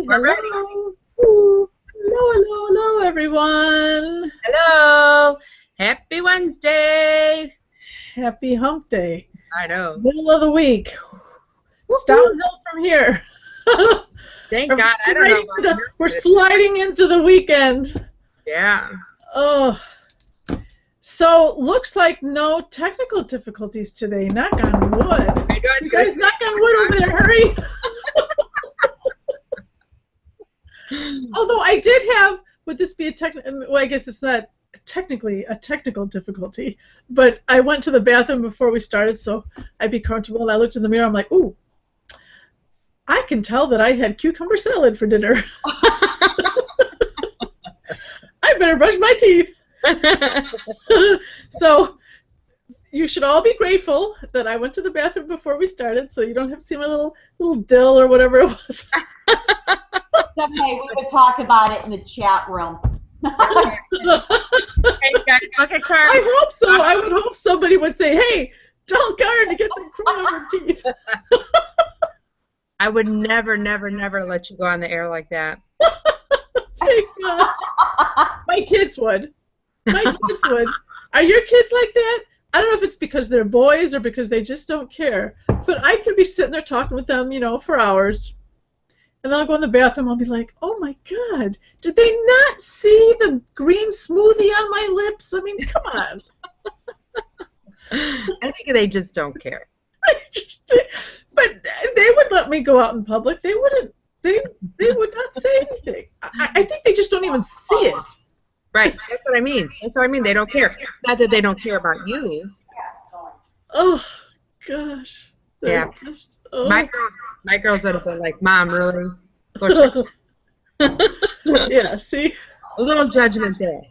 We're ready. Hello, hello, hello, everyone. Hello. Happy Wednesday. Happy hump day. I know. Middle of the week. It's downhill from here. Thank God. I don't know about we're sliding into the weekend. Yeah. Oh. So, looks like no technical difficulties today. Knock on wood. You guys knock on wood over there. Hurry. Although I did have, would this be a technical, well, I guess it's not technically a technical difficulty, but I went to the bathroom before we started so I'd be comfortable, and I looked in the mirror, I'm like, ooh, I can tell that I had cucumber salad for dinner. I better brush my teeth. So you should all be grateful that I went to the bathroom before we started, so you don't have to see my little dill or whatever it was. Okay, we would talk about it in the chat room. Hey guys, look at Carmen. I hope so. I would hope somebody would say, hey, tell Karen to get the cream on her teeth. I would never, never, never let you go on the air like that. Thank God. My kids would. My kids would. Are your kids like that? I don't know if it's because they're boys or because they just don't care, but I could be sitting there talking with them, for hours. And then I'll go in the bathroom, I'll be like, oh my God, did they not see the green smoothie on my lips? I mean, come on. I think they just don't care. But they would let me go out in public. They wouldn't. They would not say anything. I think they just don't even see it. Right. That's what I mean. That's what I mean. They don't care. Not that they don't care about you. Oh, gosh. Yeah. Just, My girls would have been like, Mom, really? Go check. Yeah, see? A little judgment there.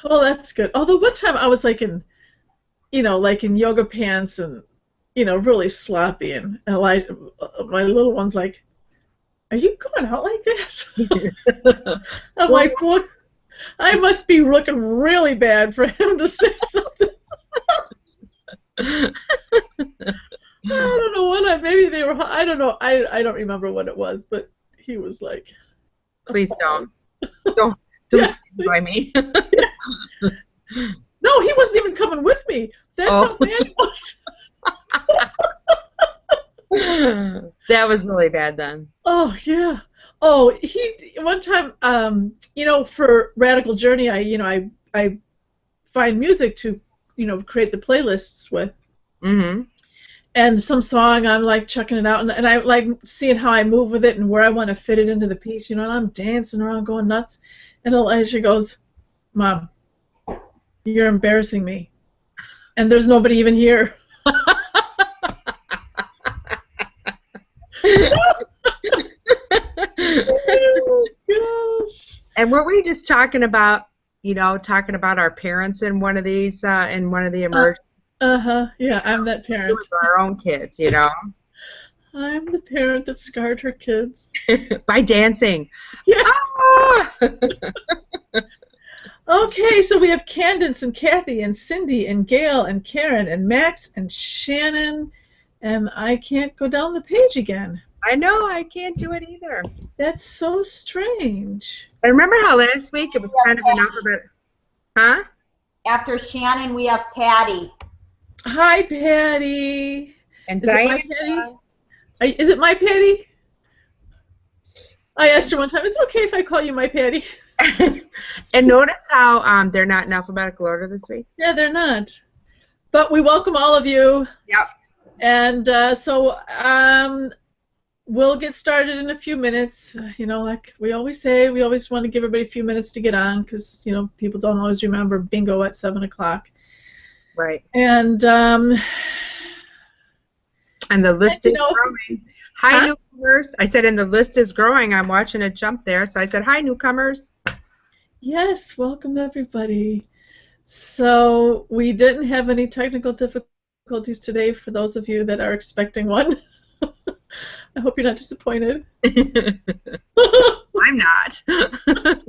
Well, that's good. Although one time I was like in yoga pants and, really sloppy, and my little one's like, are you going out like that? I'm like, what? I must be looking really bad for him to say something. I don't know maybe they were, I don't know, I don't remember what it was, but he was like, please don't. Don't stand by me. No, he wasn't even coming with me. That's how bad it was. That was really bad then. Oh, yeah. Oh, one time, for Radical Journey, I find music to, create the playlists with. Mm-hmm. And some song, I'm like checking it out, and I like seeing how I move with it and where I want to fit it into the piece, and I'm dancing around going nuts. And she goes, Mom, you're embarrassing me. And there's nobody even here. Oh, gosh. And were we just talking about, our parents in one of these, in one of the Immersion? Yeah, I'm that parent. With our own kids, I'm the parent that scarred her kids. By dancing. Yeah. Ah! Okay, so we have Candace and Kathy and Cindy and Gail and Karen and Max and Shannon, and I can't go down the page again. I know, I can't do it either. That's so strange. I remember how last week it was kind of an alphabet. Huh? After Shannon, we have Patty. Hi, Patty. And Is it my Patty? Is it my Patty? I asked her one time, is it okay if I call you my Patty? And notice how they're not in alphabetical order this week? Yeah, they're not. But we welcome all of you. Yep. And so we'll get started in a few minutes. Like we always say, we always want to give everybody a few minutes to get on because, people don't always remember bingo at 7 o'clock. Right. And the list is growing. Hi, newcomers. I said, and the list is growing. I'm watching it jump there. So I said, hi, newcomers. Yes, welcome everybody. So we didn't have any technical difficulties today for those of you that are expecting one. I hope you're not disappointed. I'm not.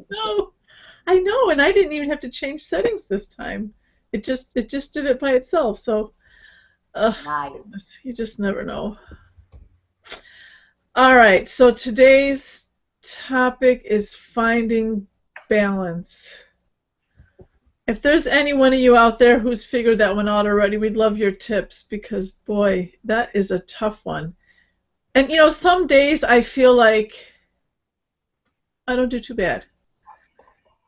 No, I know, and I didn't even have to change settings this time. It just did it by itself. So, Nice. you just never know. All right, so today's topic is finding balance. If there's any one of you out there who's figured that one out already, we'd love your tips because, boy, that is a tough one. And, some days I feel like I don't do too bad.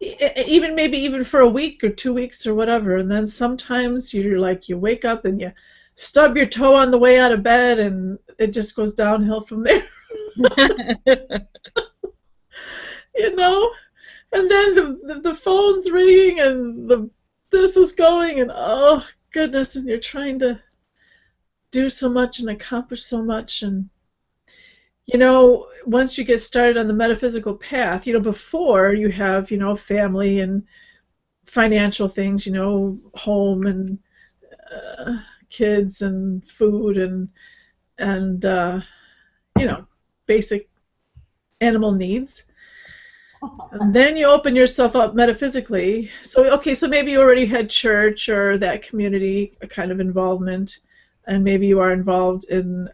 Maybe even for a week or 2 weeks or whatever. And then sometimes you're like, you wake up and you stub your toe on the way out of bed and it just goes downhill from there. And then the phone's ringing and this is going and oh goodness, and you're trying to do so much and accomplish so much. And once you get started on the metaphysical path, before you have family and financial things, home and kids and food and basic animal needs. And then you open yourself up metaphysically. So maybe you already had church or that community kind of involvement, and maybe you are involved in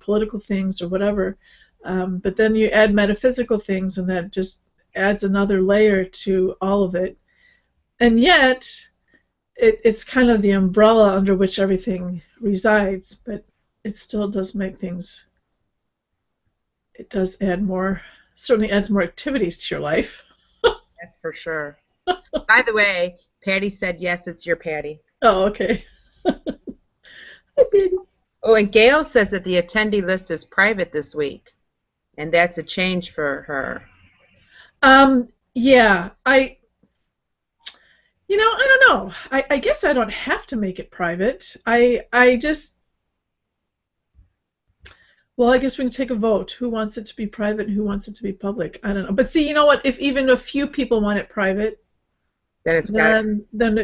political things or whatever. But then you add metaphysical things, and that just adds another layer to all of it. And yet, it's kind of the umbrella under which everything resides, but it still does make things. It does add more. Certainly adds more activities to your life. That's for sure. By the way, Patty said yes, it's your Patty. Oh, okay. Hi, Patty. Oh, and Gail says that the attendee list is private this week, and that's a change for her. Yeah, I don't know. I guess I don't have to make it private. Well, I guess we can take a vote. Who wants it to be private and who wants it to be public? I don't know. But see, you know what? If even a few people want it private, then it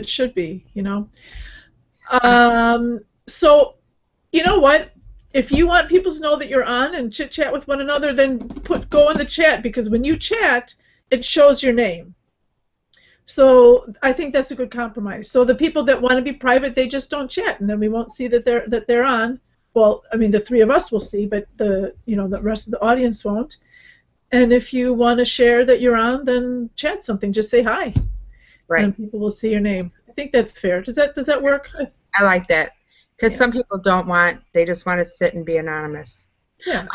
should be, So, you know what? If you want people to know that you're on and chit-chat with one another, then go in the chat, because when you chat, it shows your name. So I think that's a good compromise. So the people that want to be private, they just don't chat, and then we won't see that they're on. Well, I mean, the three of us will see, but the rest of the audience won't. And if you want to share that you're on, then chat something. Just say hi, right? And people will see your name. I think that's fair. Does that work? I like that, because some people don't want. They just want to sit and be anonymous. Yeah.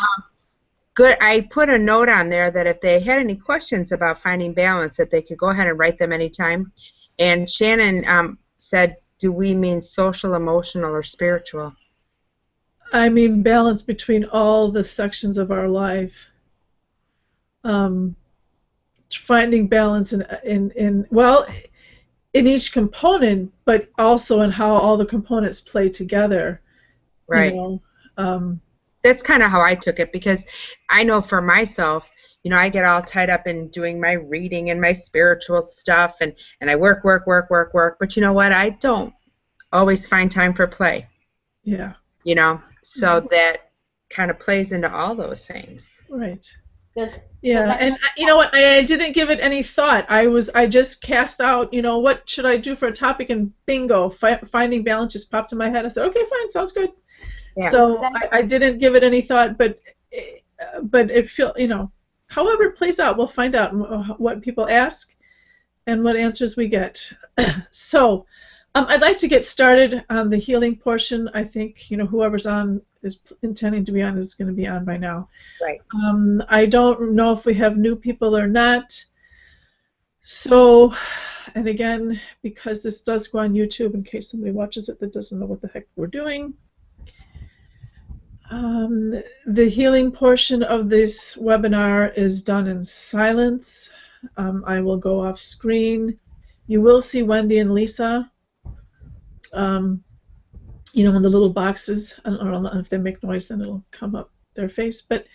Good. I put a note on there that if they had any questions about finding balance, that they could go ahead and write them anytime. And Shannon said, "Do we mean social, emotional, or spiritual?" I mean balance between all the sections of our life. Finding balance in each component, but also in how all the components play together. Right. That's kind of how I took it, because I know for myself, I get all tied up in doing my reading and my spiritual stuff, and I work. But you know what? I don't always find time for play. Yeah. So that kind of plays into all those things. Right. Yeah, and you know what? I didn't give it any thought. I just cast out, what should I do for a topic, and bingo, finding balance just popped in my head. I said, okay, fine, sounds good. Yeah. So I didn't give it any thought, but it however it plays out, we'll find out what people ask and what answers we get. So. I'd like to get started on the healing portion. I think whoever's on is intending to be on is going to be on by now. Right. I don't know if we have new people or not. So, and again, because this does go on YouTube, in case somebody watches it that doesn't know what the heck we're doing. The healing portion of this webinar is done in silence. I will go off screen. You will see Wendy and Lisa. In the little boxes. I don't know if they make noise, then it'll come up their face. But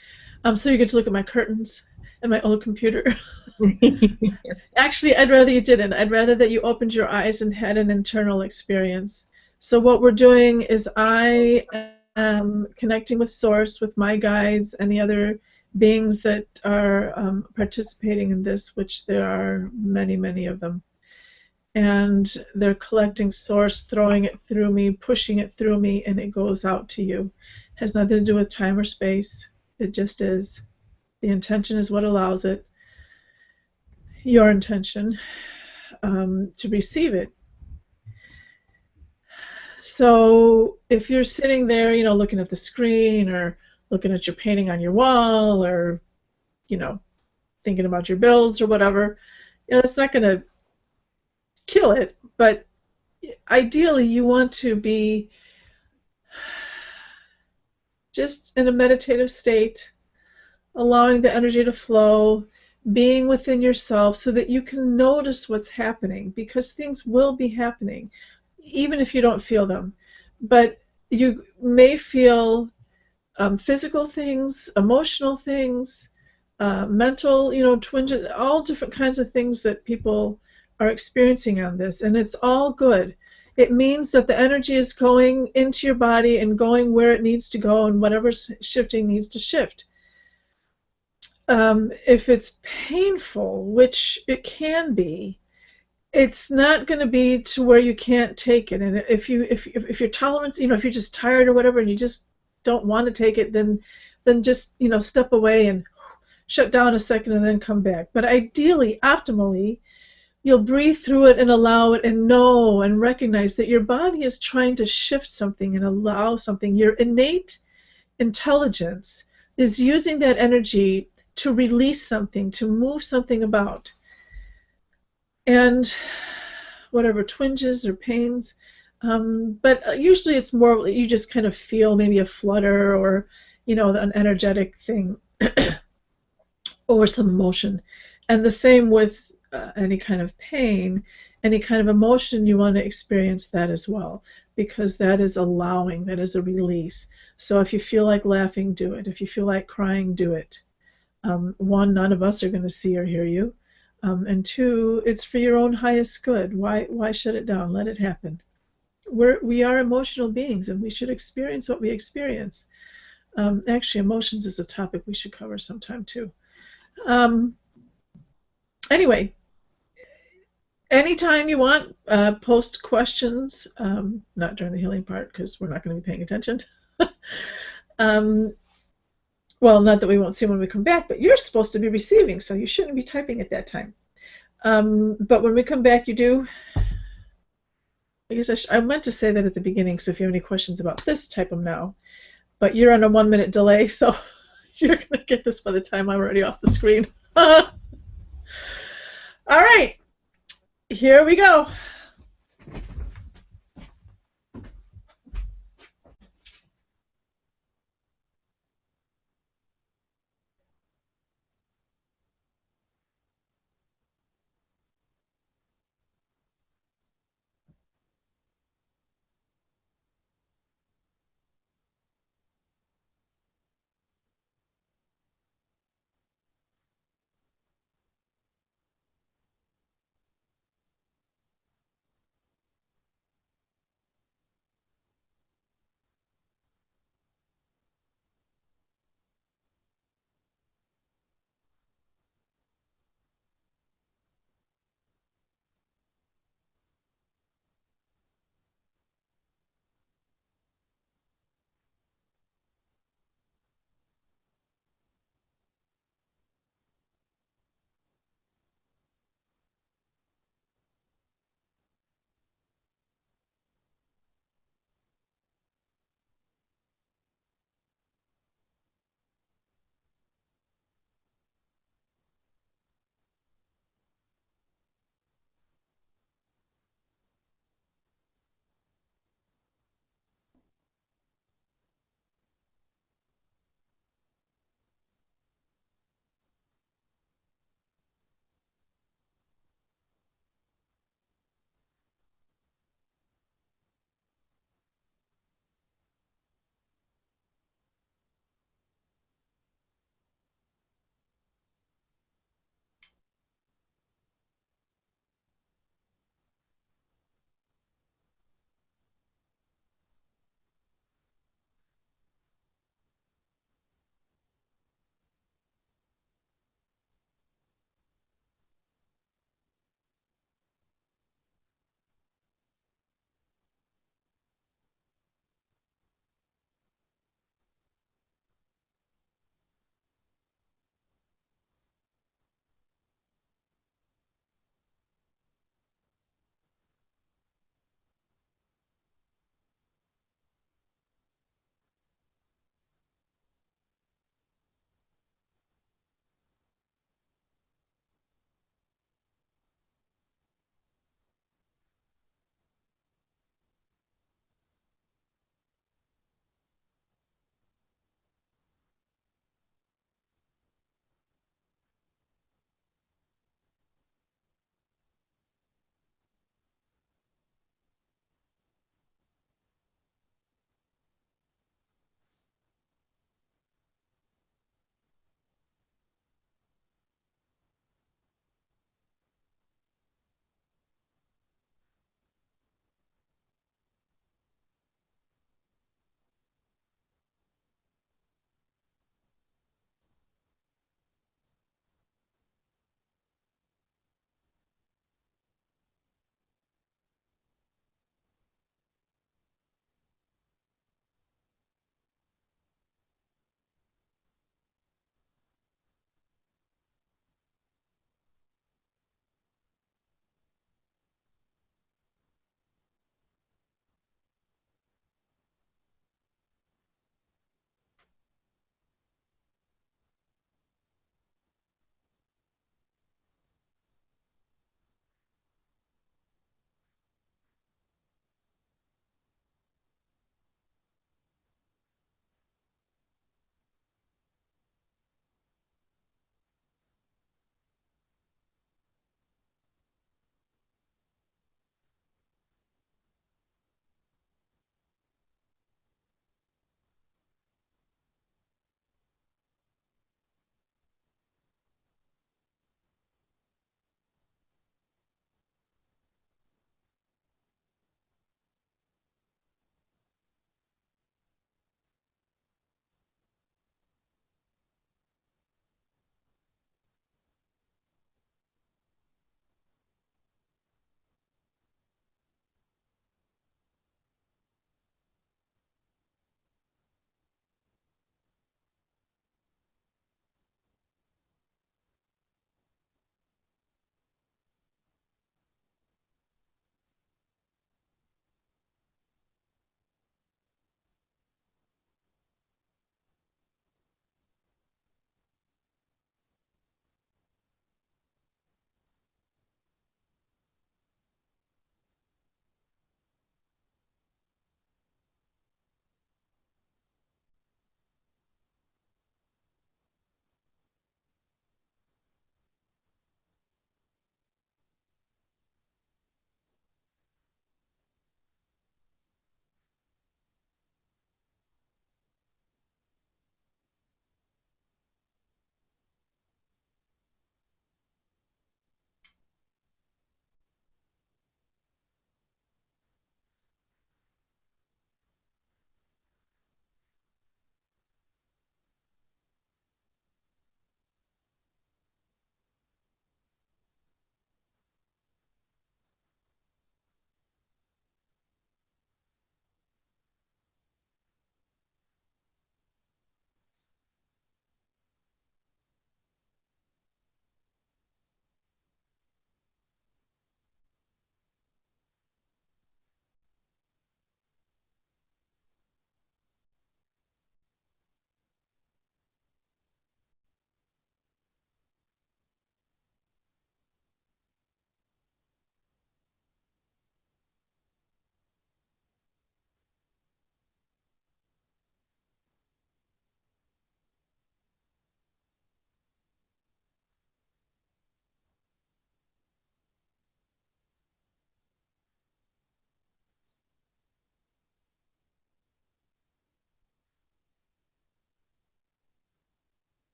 so you get to look at my curtains and my old computer. Actually, I'd rather you didn't. I'd rather that you opened your eyes and had an internal experience. So what we're doing is I am connecting with Source, with my guides, and the other beings that are participating in this, which there are many, many of them. And they're collecting Source, throwing it through me, pushing it through me, and it goes out to you. It has nothing to do with time or space. It just is. The intention is what allows it, your intention, to receive it. So if you're sitting there, looking at the screen or looking at your painting on your wall or, you know, thinking about your bills or whatever, it's not going to kill it, but ideally you want to be just in a meditative state, allowing the energy to flow, being within yourself so that you can notice what's happening, because things will be happening even if you don't feel them. But you may feel physical things, emotional things, mental, twinges, all different kinds of things that people are experiencing on this, and it's all good. It means that the energy is going into your body and going where it needs to go, and whatever's shifting needs to shift. If it's painful, which it can be, it's not going to be to where you can't take it. And if your tolerance, if you're just tired or whatever, and you just don't want to take it, then just step away and shut down a second and then come back. But ideally, optimally, you'll breathe through it and allow it and know and recognize that your body is trying to shift something and allow something. Your innate intelligence is using that energy to release something, to move something about. And whatever twinges or pains, but usually it's more you just kind of feel maybe a flutter or an energetic thing or some emotion. And the same with any kind of pain, any kind of emotion, you want to experience that as well, because that is allowing, that is a release. So if you feel like laughing, do it. If you feel like crying, do it. One, none of us are going to see or hear you. And two, it's for your own highest good. Why shut it down? Let it happen. We are emotional beings, and we should experience what we experience. Actually, emotions is a topic we should cover sometime too. Anyway, anytime you want, post questions. Not during the healing part, because we're not going to be paying attention. Well, not that we won't see when we come back, but you're supposed to be receiving, so you shouldn't be typing at that time. But when we come back, you do. I guess I meant to say that at the beginning, so if you have any questions about this, type them now. But you're on a 1-minute delay, so you're going to get this by the time I'm already off the screen. All right, here we go.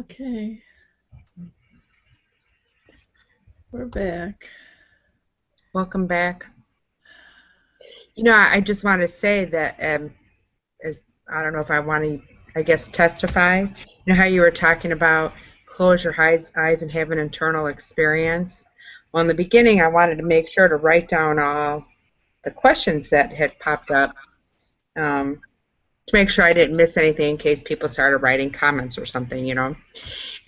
Okay. We're back. Welcome back. You know, I just want to say that as I don't know if I want to, I guess, testify. You know how you were talking about close your eyes and have an internal experience. Well, in the beginning, I wanted to make sure to write down all the questions that had popped up to make sure I didn't miss anything in case people started writing comments or something, you know.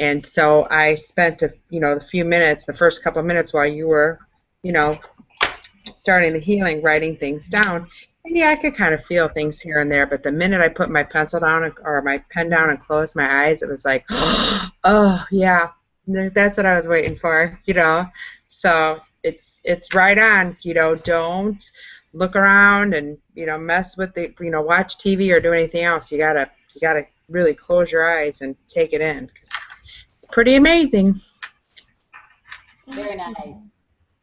And so I spent the few minutes, the first couple of minutes while you were, you know, starting the healing, writing things down. And yeah, I could kind of feel things here and there, but the minute I put my pencil down or my pen down and closed my eyes, it was like, oh yeah, that's what I was waiting for, you know. So it's right on, you know. Don't look around and mess with watch TV or do anything else. You gotta really close your eyes and take it in, 'cause it's pretty amazing. Very nice.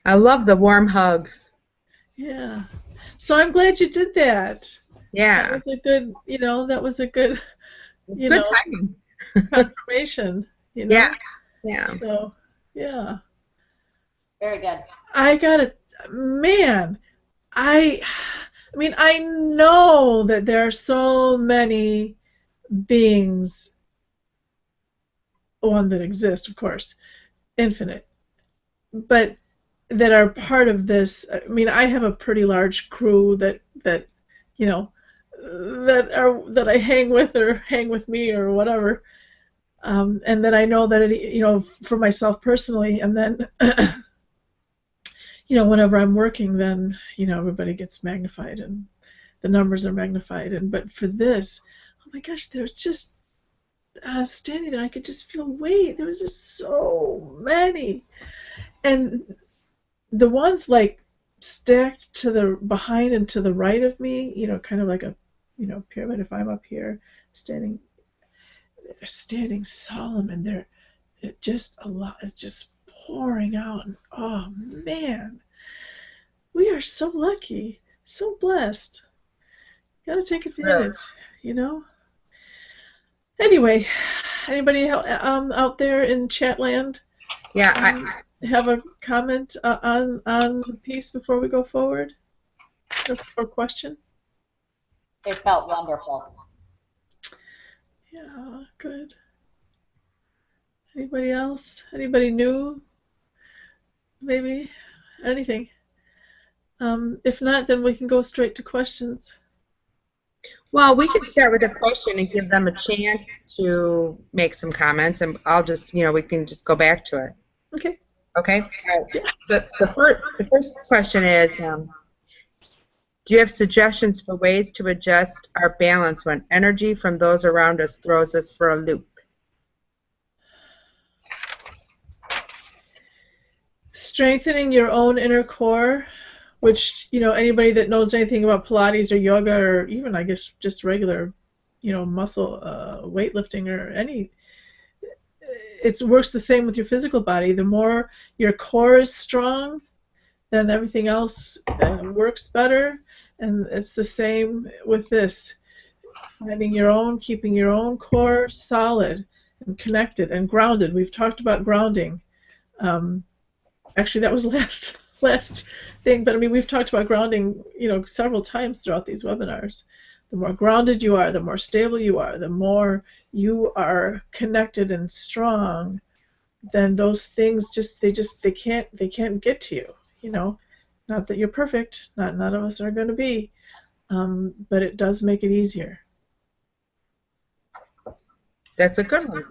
I love the warm hugs. Yeah. So I'm glad you did that. Yeah, That was a good, that was a good, it's good timing. confirmation, Yeah, yeah. So, yeah. Very good. I gotta, man, I mean, I know that there are so many beings, one that exist, of course, infinite, but that are part of this. I mean, I have a pretty large crew that you know that I hang with or hang with me or whatever, and then I know that for myself personally, and then whenever I'm working, then everybody gets magnified and the numbers are magnified, and but for this, oh my gosh, there's just standing there, I could just feel weight. There was just so many, and the ones like stacked to the behind and to the right of me, kind of like a pyramid. If I'm up here standing, they're standing solemn, and they're just a lot is just pouring out. And, oh man, we are so lucky, so blessed. Gotta take advantage, you know. Anyway, anybody out there in Chatland? Yeah, have a comment on the piece before we go forward? Or question? It felt wonderful. Yeah, good. Anybody else? Anybody new? Maybe? Anything? If not, then we can go straight to questions. well, we can start with a question and give them a chance to make some comments, and I'll just, we can just go back to it. Okay. Okay? All right. So the first question is, do you have suggestions for ways to adjust our balance when energy from those around us throws us for a loop? Strengthening your own inner core, which, anybody that knows anything about Pilates or yoga or even, I guess, just regular, muscle weightlifting or any, it works the same with your physical body. The more your core is strong, then everything else works better. And it's the same with this. Keeping your own core solid and connected and grounded. We've talked about grounding. Actually, that was last thing, but I mean, we've talked about grounding, several times throughout these webinars. The more grounded you are, the more stable you are, the more you are connected and strong, then those things they can't get to you. Not that you're perfect, none of us are going to be, but it does make it easier. That's a good one.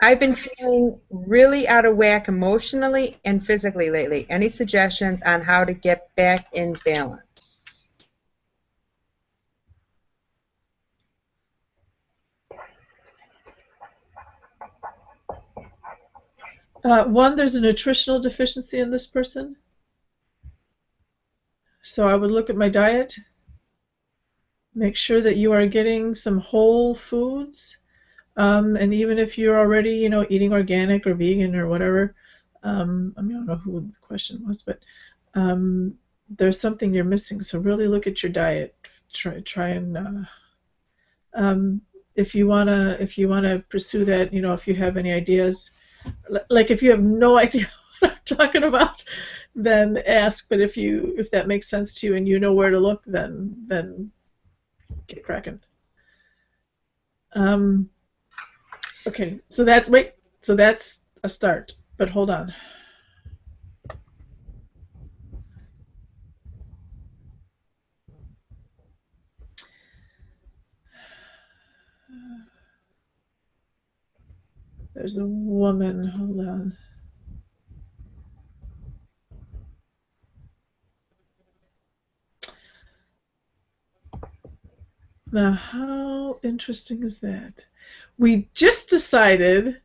I've been feeling really out of whack emotionally and physically lately. Any suggestions on how to get back in balance? One, there's a nutritional deficiency in this person. So I would look at my diet, make sure that you are getting some whole foods, and even if you're already, eating organic or vegan or whatever, I don't know who the question was, but there's something you're missing. So really look at your diet. Try and if you wanna pursue that, if you have any ideas, like if you have no idea what I'm talking about, then ask. But if that makes sense to you and you know where to look, then get cracking. Okay, so that's a start. But hold on. There's a woman. Hold on. Now, how interesting is that? We just decided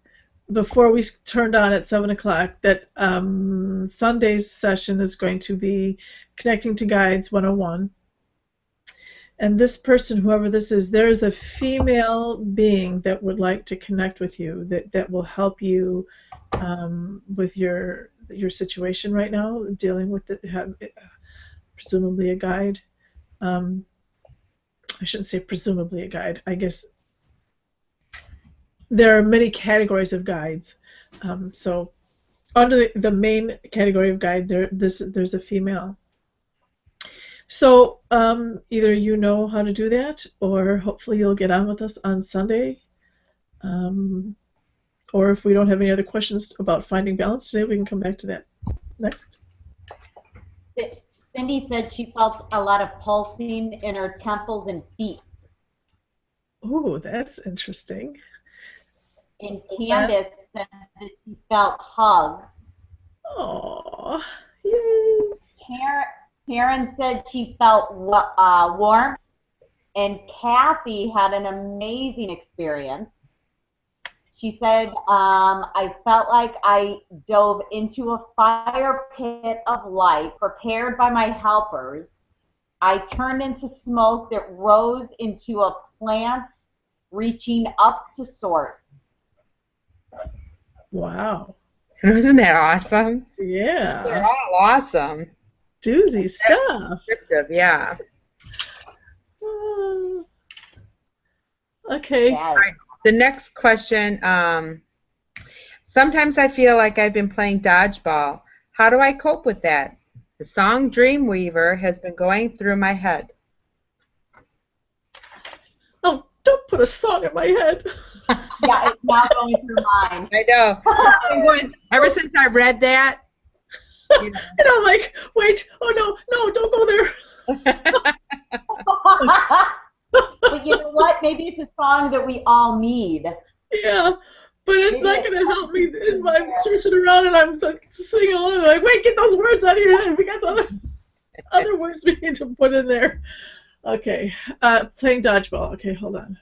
before we turned on at 7 o'clock that Sunday's session is going to be Connecting to Guides 101. And this person, whoever this is, there is a female being that would like to connect with you, that will help you with your situation right now, dealing with presumably a guide. I shouldn't say presumably a guide. I guess there are many categories of guides. So under the main category of guide, there's a female. So either you know how to do that, or hopefully you'll get on with us on Sunday. Or if we don't have any other questions about finding balance today, we can come back to that. Next. Cindy said she felt a lot of pulsing in her temples and feet. Oh, that's interesting. And Candace said that she felt hugs. Oh, yay! Karen said she felt warmth, and Kathy had an amazing experience. She said, I felt like I dove into a fire pit of light prepared by my helpers. I turned into smoke that rose into a plant reaching up to source. Wow. Isn't that awesome? Yeah. They're all awesome. Doozy stuff. Descriptive, yeah. Okay. All right. The next question, sometimes I feel like I've been playing dodgeball. How do I cope with that? The song Dreamweaver has been going through my head. Oh, don't put a song in my head. Yeah, it's now going through mine. I know. Ever since I read that. You know. And I'm like, wait, oh no, don't go there. But you know what? Maybe it's a song that we all need. Yeah, but it's not going to help me if I'm searching around and I'm singing along. Like, wait, get those words out of your head. We got other words we need to put in there. Okay, playing dodgeball. Okay, hold on.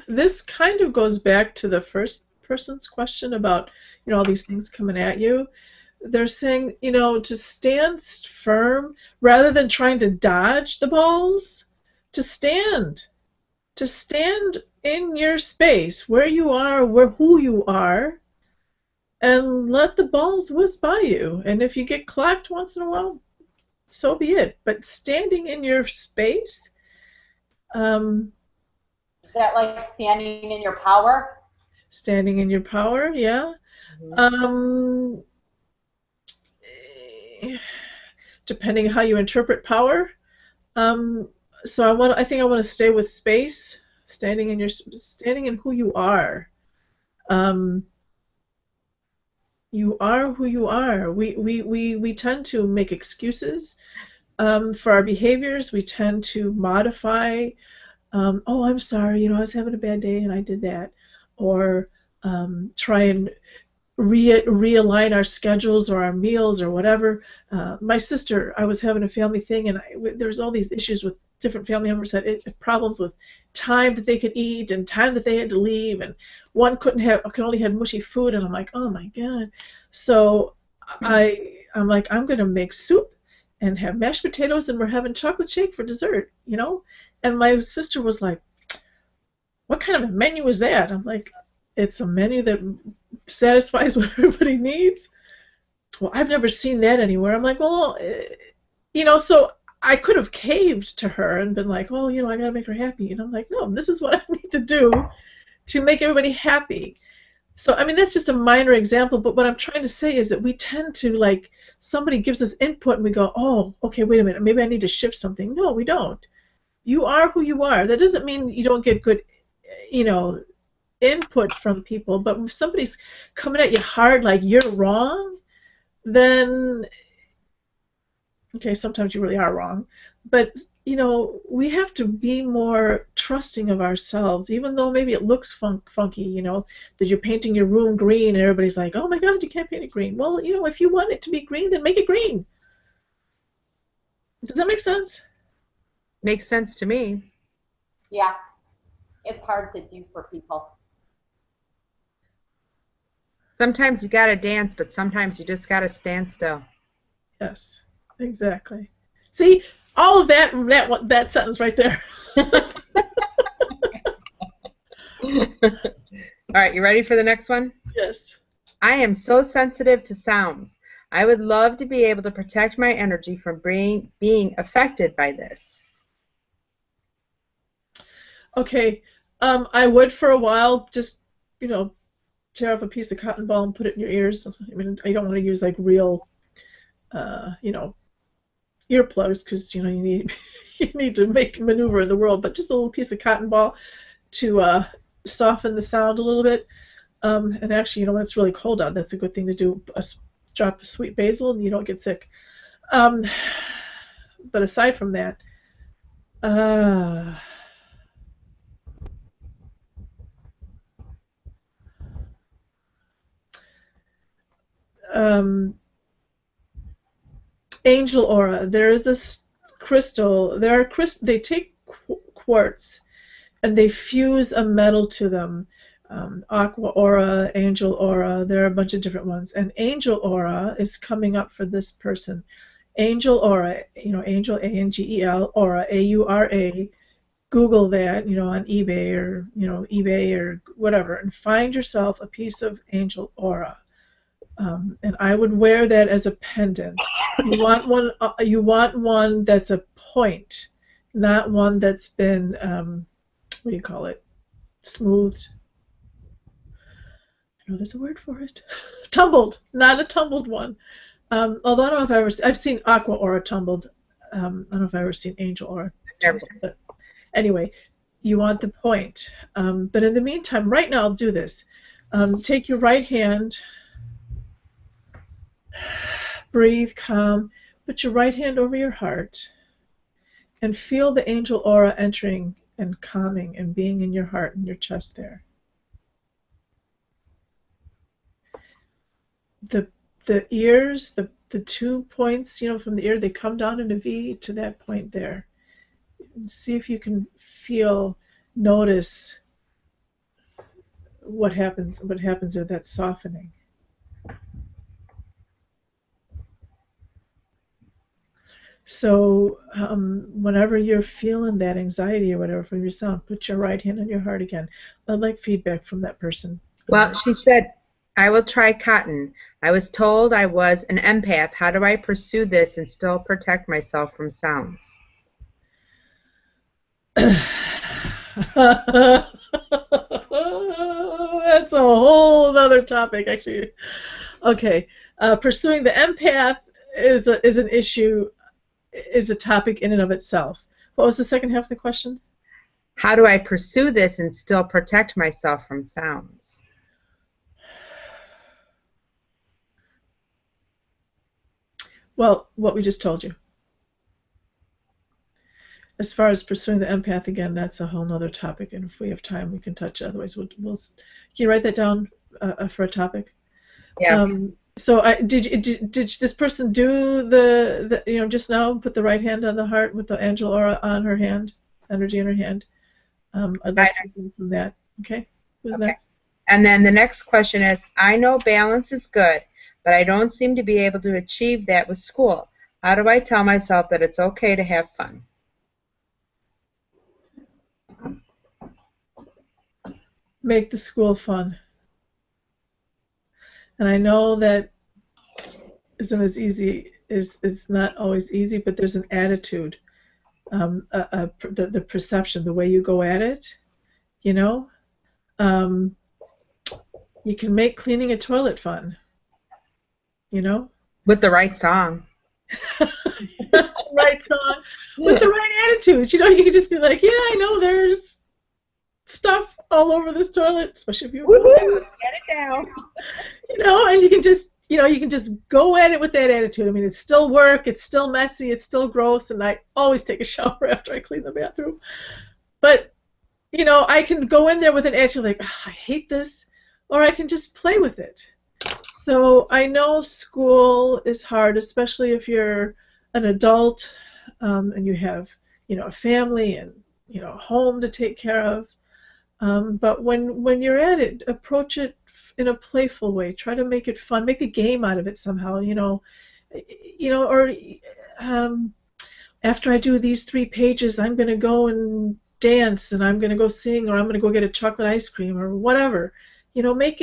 This kind of goes back to the first person's question about, all these things coming at you. They're saying, to stand firm rather than trying to dodge the balls, to stand in your space where you are, who you are, and let the balls whiz by you. And if you get clocked once in a while, so be it. But standing in your space. Is that like standing in your power? Standing in your power, yeah. Mm-hmm. Depending on how you interpret power. So I think I want to stay with space, standing in who you are. You are who you are. We tend to make excuses for our behaviors. We tend to modify. Oh, I'm sorry. I was having a bad day and I did that, or try and realign our schedules or our meals or whatever. My sister, I was having a family thing, and there was all these issues with different family members that had problems with time that they could eat and time that they had to leave, and one could only have mushy food, and I'm like, oh my god. So I'm like, I'm gonna make soup and have mashed potatoes, and we're having chocolate shake for dessert, And my sister was like, what kind of a menu is that? I'm like, it's a menu that satisfies what everybody needs. well, I've never seen that anywhere. I'm like, well, you know, so I could have caved to her and been like, well, you know, I got to make her happy. And I'm like, no, this is what I need to do to make everybody happy. So, I mean, that's just a minor example, but what I'm trying to say is that we tend to, like, somebody gives us input and we go, oh, okay, wait a minute, maybe I need to shift something. No, we don't. You are who you are. That doesn't mean you don't get good, you know, input from people, but if somebody's coming at you hard like you're wrong, then okay, sometimes you really are wrong, but you know, we have to be more trusting of ourselves, even though maybe it looks funky, you know, that you're painting your room green and everybody's like, oh my God, you can't paint it green. Well, you know, if you want it to be green, then make it green. Does that make sense? Makes sense to me. Yeah, it's hard to do for people. Sometimes you gotta dance, but sometimes you just gotta stand still. Yes, exactly. See, all of that sentence right there. All right, you ready for the next one? Yes. I am so sensitive to sounds. I would love to be able to protect my energy from being affected by this. Okay. I would for a while just, you know, tear off a piece of cotton ball and put it in your ears. I mean, I don't want to use like real, you know, earplugs because you know you need you need to maneuver in the world. But just a little piece of cotton ball to soften the sound a little bit. And actually, you know, when it's really cold out, that's a good thing to do. Drop sweet basil and you don't get sick. Um, but aside from that, uh, um, angel aura. There is this crystal. They take quartz and they fuse a metal to them. Aqua aura, angel aura. There are a bunch of different ones. And angel aura is coming up for this person. Angel aura, you know, angel ANGEL aura AURA. Google that, you know, on eBay or eBay or whatever, and find yourself a piece of angel aura. And I would wear that as a pendant. You want one. You want one that's a point, not one that's been what do you call it? Smoothed. I know there's a word for it. Tumbled, not a tumbled one. Although I don't know if I've seen aqua aura tumbled. I don't know if I've ever seen angel aura tumbled. But anyway, you want the point. But in the meantime, right now, I'll do this. Take your right hand. Breathe, calm. Put your right hand over your heart and feel the angel aura entering and calming and being in your heart and your chest there. The ears, the 2 points, you know, from the ear, they come down in a V to that point there. And see if you can notice what happens there, that softening. So whenever you're feeling that anxiety or whatever from your sound, put your right hand on your heart again. I'd like feedback from that person. Well, she said, I will try cotton. I was told I was an empath. How do I pursue this and still protect myself from sounds? That's a whole other topic, actually. Okay, pursuing the empath is an issue, is a topic in and of itself. What was the second half of the question? How do I pursue this and still protect myself from sounds? Well, what we just told you. As far as pursuing the empath, again, that's a whole other topic, and if we have time, we can touch it. Otherwise, we'll can you write that down for a topic? Yeah. So, did this person do the you know, just now put the right hand on the heart with the angel aura on her hand, energy in her hand? I'd like to hear from that. Okay, who's next? And then the next question is, I know balance is good, but I don't seem to be able to achieve that with school. How do I tell myself that it's okay to have fun? Make the school fun. And I know that isn't as easy. Is It's not always easy, but there's an attitude, the perception, the way you go at it. You know, um, you can make cleaning a toilet fun. You know, With the right song. right song with the right attitude. You know, you can just be like, yeah, I know there's stuff all over this toilet, especially if you Woohoo! Let's get it down. and you can just go at it with that attitude. I mean, it's still work, it's still messy, it's still gross, and I always take a shower after I clean the bathroom. But I can go in there with an attitude like, oh, I hate this, or I can just play with it. So I know school is hard, especially if you're an adult, and you have a family and a home to take care of. But when you're at it, approach it in a playful way. Try to make it fun. Make a game out of it somehow. Or after I do these 3 pages, I'm going to go and dance, and I'm going to go sing, or I'm going to go get a chocolate ice cream, or whatever. Make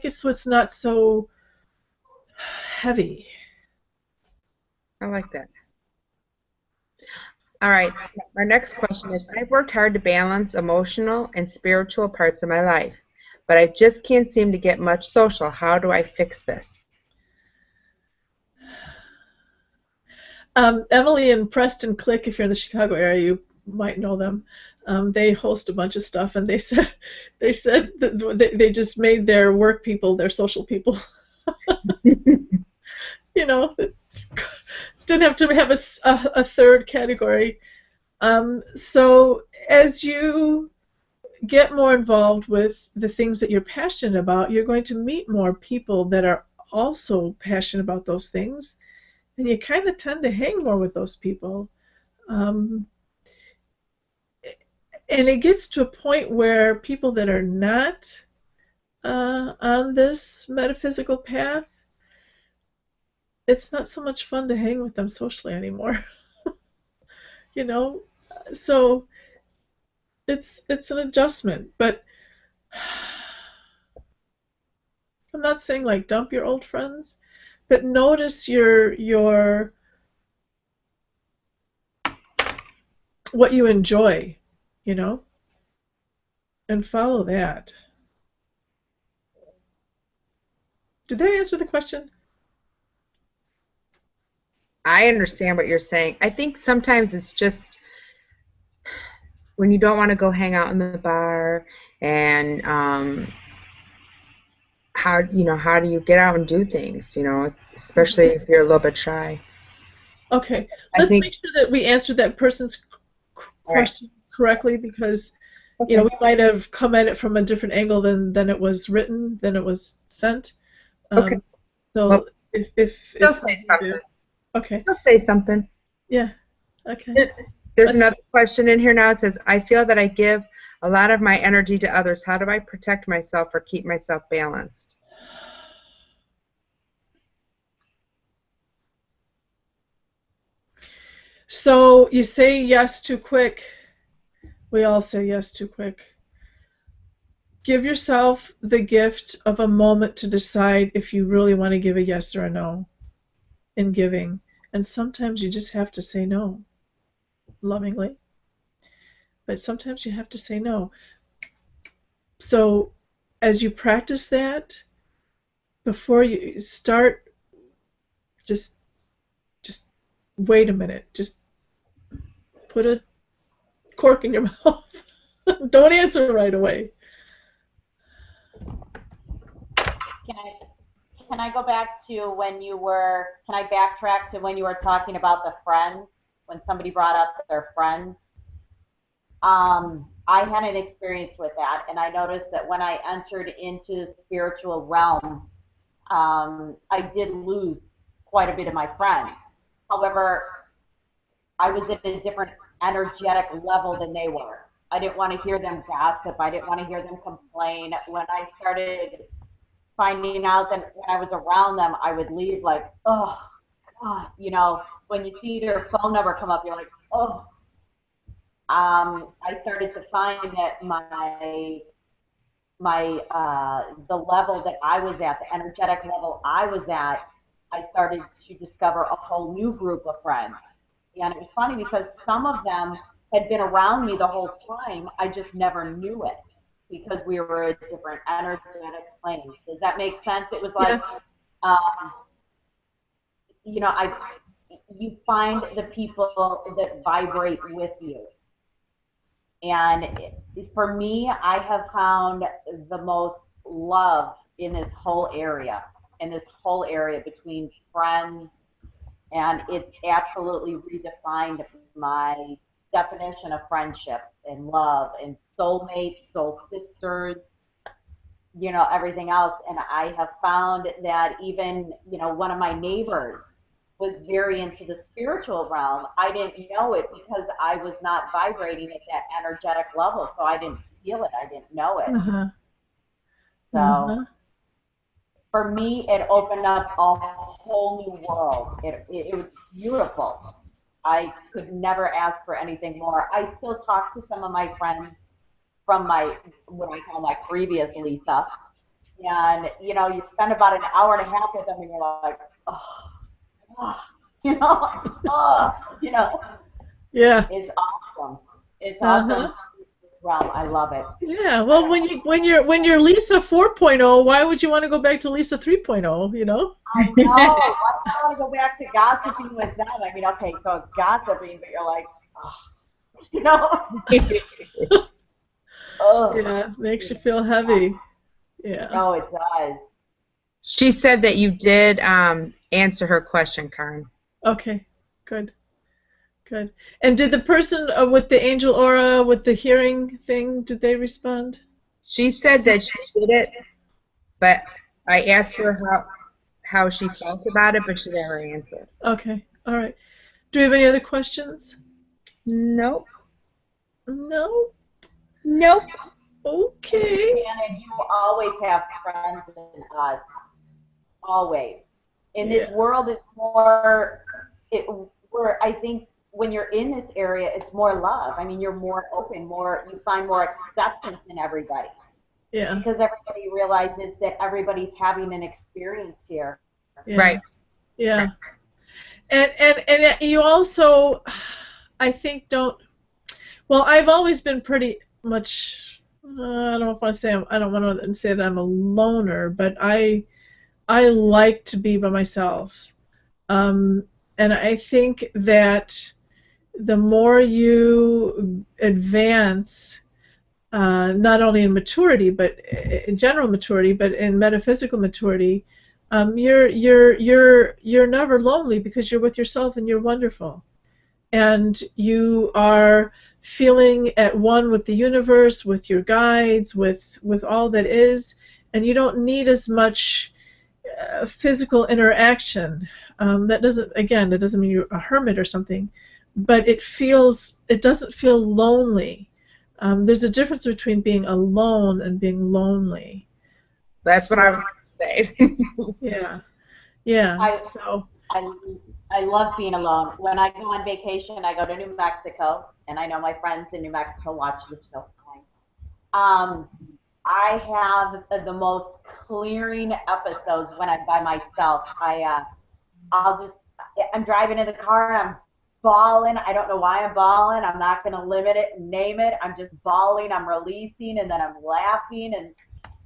it so it's not so heavy. I like that. All right. Our next question is, I've worked hard to balance emotional and spiritual parts of my life, but I just can't seem to get much social. How do I fix this? Emily and Preston Click, if you're in the Chicago area, you might know them. They host a bunch of stuff, and they said that they just made their work people their social people. Didn't have to have a third category. So as you get more involved with the things that you're passionate about, you're going to meet more people that are also passionate about those things, and you kind of tend to hang more with those people. And it gets to a point where people that are not on this metaphysical path, it's not so much fun to hang with them socially anymore. So it's an adjustment, but I'm not saying like dump your old friends, but notice your what you enjoy, and follow that. Did that answer the question? I understand what you're saying. I think sometimes it's just when you don't want to go hang out in the bar, and how do you get out and do things, especially if you're a little bit shy. Okay, I let's think, make sure that we answered that person's question correctly, because okay. we might have come at it from a different angle than it was written, than it was sent. Okay. So Well, if they'll say something. Okay. They'll say something. Yeah. Okay. There's another question in here now. It says, I feel that I give a lot of my energy to others. How do I protect myself or keep myself balanced? So you say yes too quick. We all say yes too quick. Give yourself the gift of a moment to decide if you really want to give a yes or a no in giving. And sometimes you just have to say no, lovingly. But sometimes you have to say no. So as you practice that, before you start, just wait a minute. Just put a cork in your mouth. Don't answer right away. Can I go back to when you were, can I backtrack to when you were talking about the friends, when somebody brought up their friends? I had an experience with that, and I noticed that when I entered into the spiritual realm, I did lose quite a bit of my friends. However, I was at a different energetic level than they were. I didn't want to hear them gossip. I didn't want to hear them complain. When I started finding out that when I was around them, I would leave like, oh, God, when you see their phone number come up, you're like, oh. I started to find that the level that I was at, the energetic level I was at, I started to discover a whole new group of friends. And it was funny because some of them had been around me the whole time. I just never knew it because we were at different energetic planes. Does that make sense? It was like, Yeah. um, I you find the people that vibrate with you. And for me, I have found the most love in this whole area between friends, and it's absolutely redefined my definition of friendship and love and soulmates, soul sisters, everything else. And I have found that even, one of my neighbors was very into the spiritual realm. I didn't know it because I was not vibrating at that energetic level, so I didn't feel it. I didn't know it. Uh-huh. So Uh-huh. for me, it opened up a whole new world. It was beautiful. I could never ask for anything more. I still talk to some of my friends from what I call my previous Lisa. And, you spend about an hour and a half with them and you're like, oh, oh oh, Yeah. it's awesome. It's Uh-huh. awesome. Realm. I love it. Yeah. Well, when you're Lisa 4.0, why would you want to go back to Lisa 3.0, you know? I know. Why do I want to go back to gossiping with them? I mean, okay, so it's gossiping, but you're like, oh, you know? Oh, Yeah, makes you feel heavy. Yeah. no, it does. She said that you did answer her question, Karen. Okay. Good. Good. And did the person with the angel aura, with the hearing thing, did they respond? She said that she did it, but I asked her how she felt about it, but she never answered. Okay. All right. Do we have any other questions? Nope. No? Nope. Okay. And you always have friends in us. Always. And this Yeah. world is more, where I think when you're in this area, it's more love. I mean, you're more open, you find more acceptance in everybody Yeah. because everybody realizes that everybody's having an experience here. Yeah. Right. Yeah. And you also, I think, don't. Well, I've always been pretty much. I don't want to say I don't want to say that I'm a loner, but I like to be by myself. Um, and I think that the more you advance, not only in maturity, but in general maturity, but in metaphysical maturity, you're never lonely because you're with yourself and you're wonderful, and you are feeling at one with the universe, with your guides, with all that is, and you don't need as much physical interaction. That doesn't mean you're a hermit or something, but it doesn't feel lonely. There's a difference between being alone and being lonely. That's what I So, was going to say. yeah, yeah. I, So, I, I love being alone. When I go on vacation, I go to New Mexico, and I know my friends in New Mexico watch this show. Um, I have the most clearing episodes when I'm by myself. I'm driving in the car and I'm bawling. I don't know why I'm bawling. I'm not going to limit it and name it. I'm just bawling. I'm releasing and then I'm laughing. And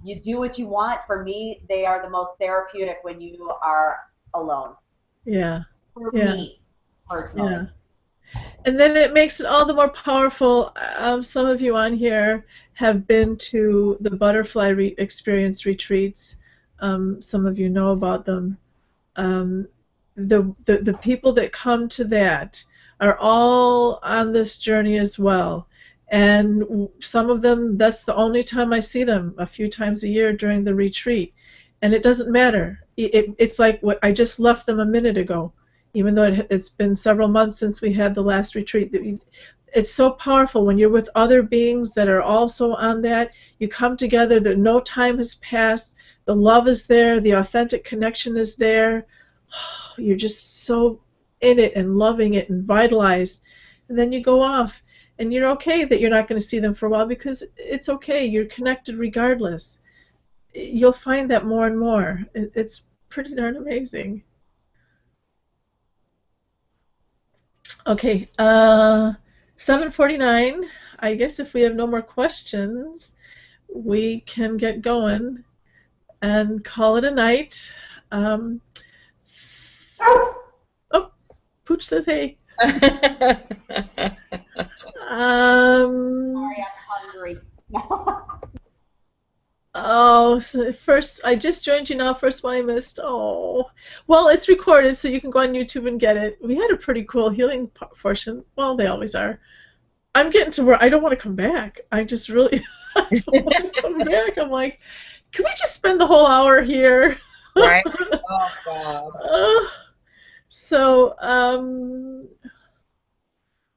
you do what you want. For me, they are the most therapeutic when you are alone. yeah, For yeah, me, personally. yeah. And then it makes it all the more powerful. Some of you on here have been to the butterfly experience retreats. Some of you know about them. Um, the people that come to that are all on this journey as well. And some of them, that's the only time I see them, a few times a year during the retreat. And it doesn't matter. It's like what I just left them a minute ago, even though it's been several months since we had the last retreat. It's so powerful when you're with other beings that are also on that. You come together, that no time has passed, the love is there, the authentic connection is there. You're just so in it and loving it and vitalized. And then you go off and you're okay that you're not going to see them for a while because it's okay. You're connected regardless. You'll find that more and more. It's pretty darn amazing. Okay. 7:49. I guess if we have no more questions, we can get going and call it a night. Um, oh, Pooch says hey. Um, Sorry, I'm hungry. oh, so first, I just joined you now. First one I missed. Oh, well, it's recorded, so you can go on YouTube and get it. We had a pretty cool healing portion. Well, they always are. I'm getting to where I don't want to come back. I just really I don't want to come back. I'm like, can we just spend the whole hour here? Right? Oh, God. So,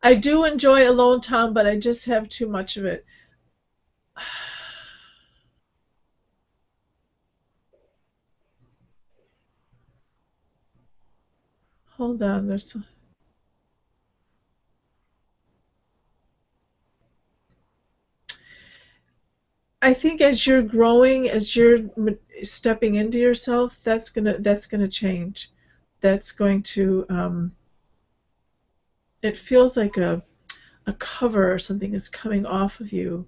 I do enjoy alone time, but I just have too much of it. Hold on, there's some... I think as you're growing, as you're stepping into yourself, that's gonna change. That's going to it feels like a cover or something is coming off of you.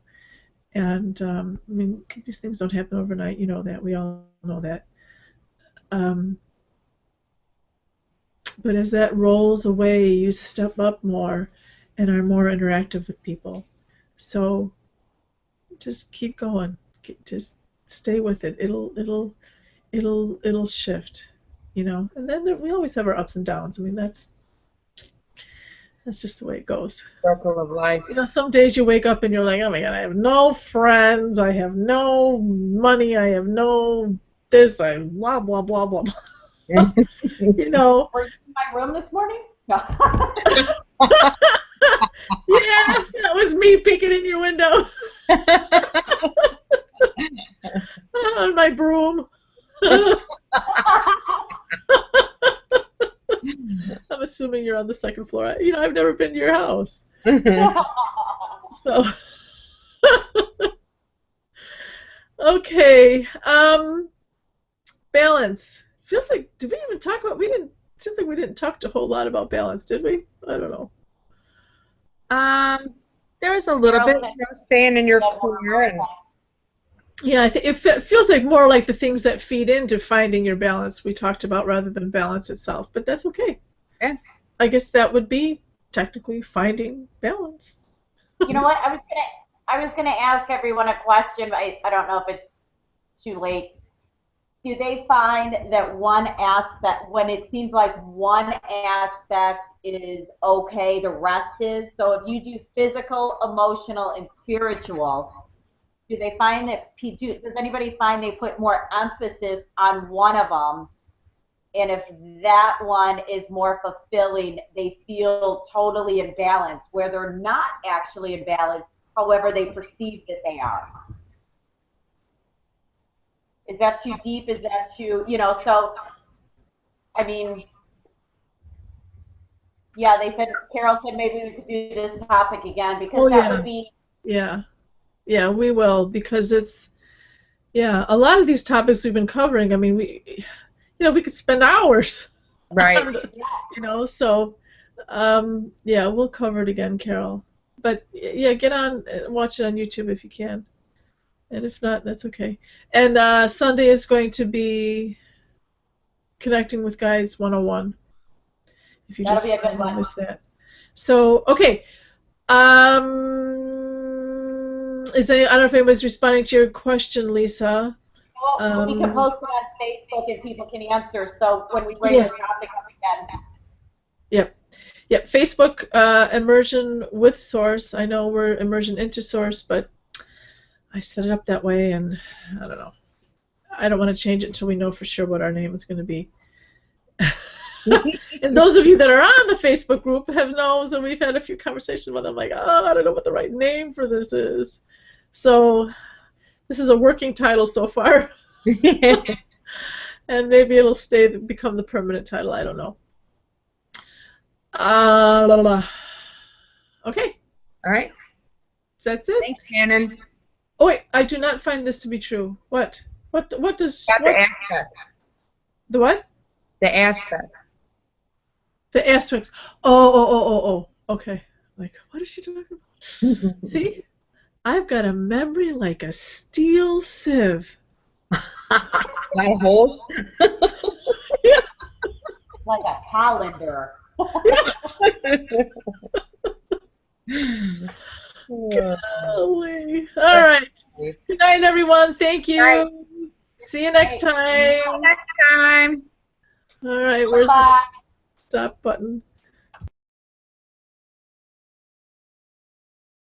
And I mean, these things don't happen overnight. You know that. We all know that. Um, but as that rolls away, you step up more and are more interactive with people. So just keep going. Just stay with it. It'll shift. You know. And then we always have our ups and downs. I mean, that's just the way it goes. Circle of life. You know, some days you wake up and you're like, oh my God, I have no friends, I have no money, I have no this, I blah blah blah blah. You know. Were you in my room this morning? No. Yeah, that was me peeking in your window. On my broom. I'm assuming you're on the second floor. You know, I've never been to your house. So, okay. Balance. Feels like, did we even talk about, seems like we didn't talk a whole lot about balance, did we? I don't know. There was a little bit, staying in your corner. And yeah, I think it feels like more like the things that feed into finding your balance we talked about rather than balance itself, but that's okay. Yeah. I guess that would be technically finding balance. You know what? I was gonna ask everyone a question, but I don't know if it's too late. Do they find that one aspect, when it seems like one aspect is okay, the rest is? So if you do physical, emotional, and spiritual, do they find that, does anybody find they put more emphasis on one of them? And if that one is more fulfilling, they feel totally in balance, where they're not actually in balance, however they perceive that they are. Is that too deep? Is that too, you know, so, I mean, yeah, Carol said maybe we could do this topic again because that would be. Yeah. Yeah, we will, because it's, yeah, a lot of these topics we've been covering, I mean, we could spend hours. Right. You know, so, yeah, we'll cover it again, Carol. But, yeah, get on and watch it on YouTube if you can. And if not, that's okay. And Sunday is going to be Connecting with Guides 101. If you just miss that. So, okay. I don't know if anybody's responding to your question, Lisa. Well, we can post it on Facebook and people can answer. So when we bring the topic up again. Yep. Facebook, Immersion with Source. I know we're Immersion into Source, but I set it up that way, and I don't know. I don't want to change it until we know for sure what our name is going to be. And those of you that are on the Facebook group have known that we've had a few conversations with them, like, oh, I don't know what the right name for this is. So this is a working title so far. And maybe it'll become the permanent title. I don't know. Okay. All right. That's it. Thanks, Shannon. Oh wait, I do not find this to be true. What does? Got the aspects. The what? The aspects. The asterisks. Oh. Okay. Like, what is she talking about? See? I've got a memory like a steel sieve. Lot of holes. Yeah. Like a calendar. Golly. All right. Good night, everyone. Thank you. All right. See you next time. Next time. All right. Where's the stop button?